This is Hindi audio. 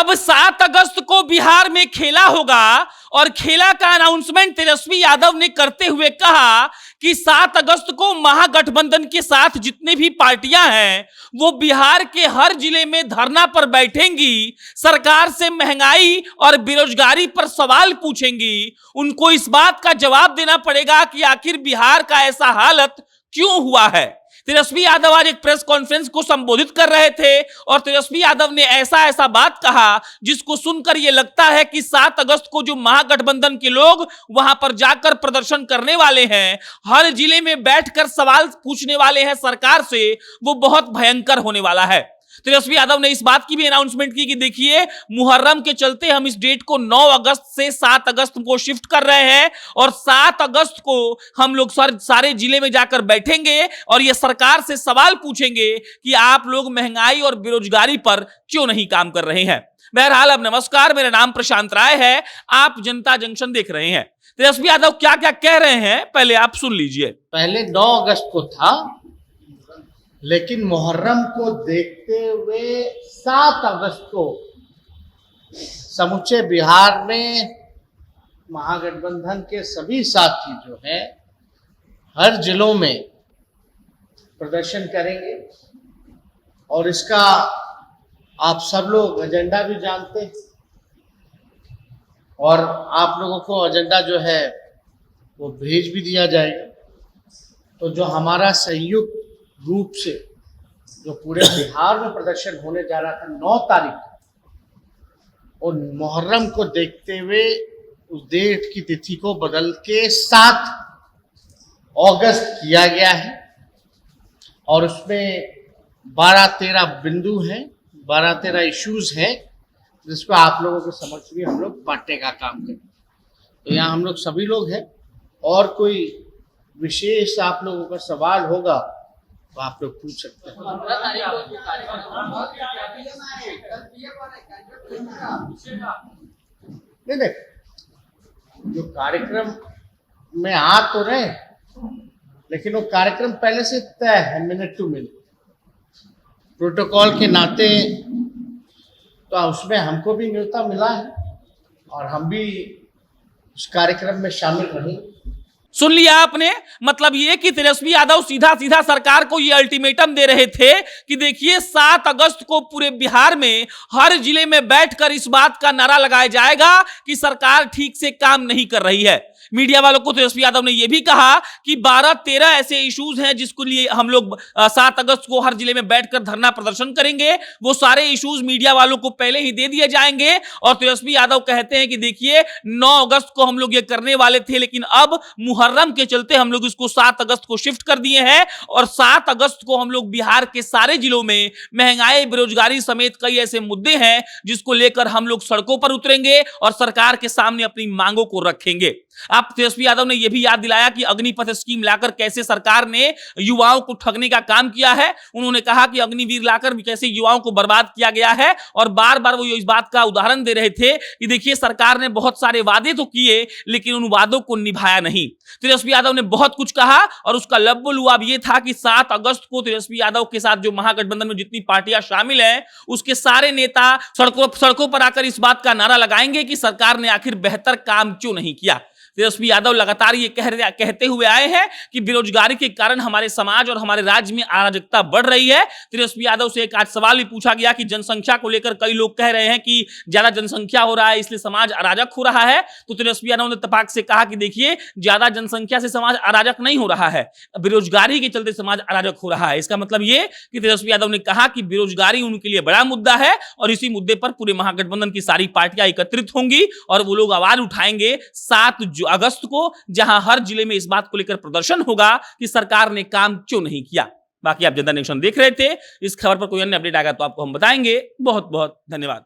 अब 7 अगस्त को बिहार में खेला होगा और खेला का अनाउंसमेंट तेजस्वी यादव ने करते हुए कहा कि 7 अगस्त को महागठबंधन के साथ जितने भी पार्टियां हैं वो बिहार के हर जिले में धरना पर बैठेंगी, सरकार से महंगाई और बेरोजगारी पर सवाल पूछेंगी। उनको इस बात का जवाब देना पड़ेगा कि आखिर बिहार का ऐसा हालत क्यों हुआ है। तेजस्वी यादव आज एक प्रेस कॉन्फ्रेंस को संबोधित कर रहे थे और तेजस्वी यादव ने ऐसा बात कहा जिसको सुनकर यह लगता है कि 7 अगस्त को जो महागठबंधन के लोग वहां पर जाकर प्रदर्शन करने वाले हैं, हर जिले में बैठकर सवाल पूछने वाले हैं सरकार से, वो बहुत भयंकर होने वाला है। तेजस्वी यादव ने इस बात की भी अनाउंसमेंट की कि देखिए मुहर्रम के चलते हम इस डेट को 9 अगस्त से 7 अगस्त को शिफ्ट कर रहे हैं और 7 अगस्त को हम लोग सारे जिले में जाकर बैठेंगे और ये सरकार से सवाल पूछेंगे कि आप लोग महंगाई और बेरोजगारी पर क्यों नहीं काम कर रहे हैं। बहरहाल अब नमस्कार, मेरा नाम प्रशांत राय है, आप जनता जंक्शन देख रहे हैं। तेजस्वी यादव क्या क्या कह रहे हैं पहले आप सुन लीजिए। पहले 9 अगस्त को था, लेकिन मुहर्रम को देखते हुए 7 अगस्त को समूचे बिहार में महागठबंधन के सभी साथी जो हैं हर जिलों में प्रदर्शन करेंगे और इसका आप सब लोग एजेंडा भी जानते हैं और आप लोगों को एजेंडा जो है वो भेज भी दिया जाएगा। तो जो हमारा संयुक्त रूप से जो पूरे बिहार में प्रदर्शन होने जा रहा था 9 तारीख को, और मुहर्रम को देखते हुए उस डेट की तिथि को बदल के 7 अगस्त किया गया है और उसमें 12-13 बिंदु हैं, 12-13 इश्यूज हैं जिसको आप लोगों के समक्ष भी हम लोग बांटने का काम करें। तो यहाँ हम लोग सभी लोग हैं और कोई विशेष आप लोगों का सवाल होगा तो आप लोग पूछ सकते हैं। नहीं, जो कार्यक्रम में आ तो रहे लेकिन वो कार्यक्रम पहले से तय है, मिनट टू मिनट प्रोटोकॉल के नाते, तो उसमें हमको भी न्योता मिला है और हम भी उस कार्यक्रम में शामिल रहेंगे। सुन लिया आपने, मतलब ये कि तेजस्वी यादव सीधा सीधा सरकार को ये अल्टीमेटम दे रहे थे कि देखिए 7 अगस्त को पूरे बिहार में हर जिले में बैठकर इस बात का नारा लगाया जाएगा कि सरकार ठीक से काम नहीं कर रही है। मीडिया वालों को तेजस्वी यादव ने यह भी कहा कि 12-13 ऐसे इश्यूज हैं जिसको लिए हम लोग 7 अगस्त को हर जिले में बैठकर धरना प्रदर्शन करेंगे। वो सारे इश्यूज मीडिया वालों को पहले ही दे दिए जाएंगे और तेजस्वी यादव कहते हैं कि देखिए 9 अगस्त को हम लोग ये करने वाले थे, लेकिन अब मुहर्रम के चलते हम लोग इसको 7 अगस्त को शिफ्ट कर दिए हैं और 7 अगस्त को हम लोग बिहार के सारे जिलों में महंगाई, बेरोजगारी समेत कई ऐसे मुद्दे हैं जिसको लेकर हम लोग सड़कों पर उतरेंगे और सरकार के सामने अपनी मांगों को रखेंगे। आप तेजस्वी यादव ने यह भी याद दिलाया कि अग्निपथ स्कीम लाकर कैसे सरकार ने युवाओं को ठगने का काम किया है। उन्होंने कहा कि अग्निवीर लाकर भी कैसे युवाओं को बर्बाद किया गया है और बार बार वो इस बात का उदाहरण दे रहे थे कि देखिए सरकार ने बहुत सारे वादे तो किए लेकिन उन वादों को निभाया नहीं। तेजस्वी यादव ने बहुत कुछ कहा और उसका लब्बुल लुआब यह था कि 7 अगस्त को तेजस्वी यादव के साथ जो महागठबंधन में जितनी पार्टियां शामिल हैं उसके सारे नेता सड़कों पर आकर इस बात का नारा लगाएंगे कि सरकार ने आखिर बेहतर काम क्यों नहीं किया। तेजस्वी यादव लगातार ये कहते हुए आए हैं कि बेरोजगारी के कारण हमारे समाज और हमारे राज्य में अराजकता बढ़ रही है। तेजस्वी यादव से एक आज सवाल भी पूछा गया कि जनसंख्या को लेकर कई लोग कह रहे हैं कि ज्यादा जनसंख्या हो रहा है इसलिए समाज अराजक हो रहा है, तो तेजस्वी यादव ने तपाक से कहा कि देखिए ज्यादा जनसंख्या से समाज अराजक नहीं हो रहा है, बेरोजगारी के चलते समाज अराजक हो रहा है। इसका मतलब ये कि तेजस्वी यादव ने कहा कि बेरोजगारी उनके लिए बड़ा मुद्दा है और इसी मुद्दे पर पूरे महागठबंधन की सारी पार्टियां एकत्रित होंगी और वो लोग आवाज उठाएंगे 7 अगस्त को, जहां हर जिले में इस बात को लेकर प्रदर्शन होगा कि सरकार ने काम क्यों नहीं किया। बाकी आप जनता जंक्शन देख रहे थे, इस खबर पर कोई अन्य अपडेट आएगा तो आपको हम बताएंगे। बहुत बहुत धन्यवाद।